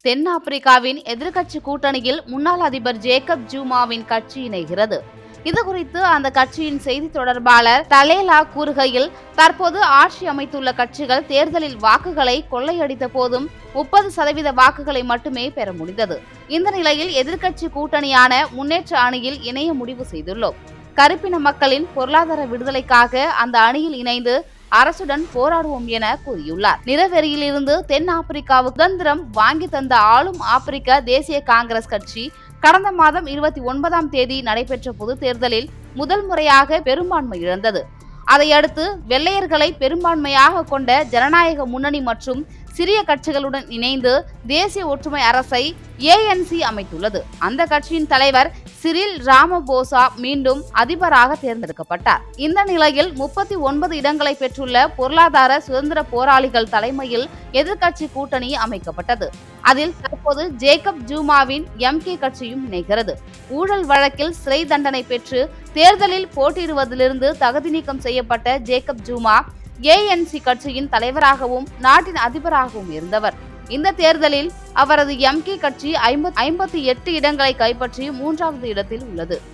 தென்னாப்பிரிக்காவின் எதிர்க்கட்சி கூட்டணியில் முன்னாள் அதிபர் ஜேக்கப் ஜூமாவின் கட்சி இணைகிறது. இதுகுறித்து அந்த கட்சியின் செய்தி தொடர்பாளர் தலேலா கூறுகையில், தற்போது ஆட்சி அமைத்துள்ள கட்சிகள் தேர்தலில் வாக்குகளை கொள்ளையடித்த போதும் 30% வாக்குகளை மட்டுமே பெற முடிந்தது. இந்த நிலையில் எதிர்க்கட்சி கூட்டணியான முன்னேற்ற அணியில் இணைய முடிவு செய்துள்ளோம். கருப்பின மக்களின் பொருளாதார விடுதலைக்காக அந்த அணியில் இணைந்து அரசுடன் போராடுவோம் என கூறியுள்ளார். நிறவெறியிலிருந்து தென் ஆப்பிரிக்காவுக்கு சுதந்திரம் வாங்கி தந்த ஆளும் ஆப்பிரிக்க தேசிய காங்கிரஸ் கட்சி கடந்த மாதம் 29ஆம் தேதி நடைபெற்ற பொது தேர்தலில் முதல் முறையாக பெரும்பான்மை இழந்தது. அதையடுத்து வெள்ளையர்களை பெரும்பான்மையாக கொண்ட ஜனநாயக முன்னணி மற்றும் சிறிய கட்சிகளுடன் இணைந்து தேசிய ஒற்றுமை அரசை ANC அமைத்துள்ளது. அந்த கட்சியின் தலைவர் சிரில் ராமபோசா மீண்டும் அதிபராக தேர்ந்தெடுக்கப்பட்டார். இந்த நிலையில் 39 இடங்களை பெற்றுள்ள பொருளாதார சுதந்திர போராளிகள் தலைமையில் எதிர்க்கட்சி கூட்டணி அமைக்கப்பட்டது. அதில் தற்போது ஜேக்கப் ஜூமாவின் MK கட்சியும் இணைகிறது. ஊழல் வழக்கில் சிறை தண்டனை பெற்று தேர்தலில் போட்டியிடுவதிலிருந்து தகுதி நீக்கம் செய்யப்பட்ட ஜேக்கப் ஜூமா ANC கட்சியின் தலைவராகவும் நாட்டின் அதிபராகவும் இருந்தவர். இந்த தேர்தலில் அவரது MK கட்சி 58 இடங்களை கைப்பற்றி 3வது இடத்தில் உள்ளது.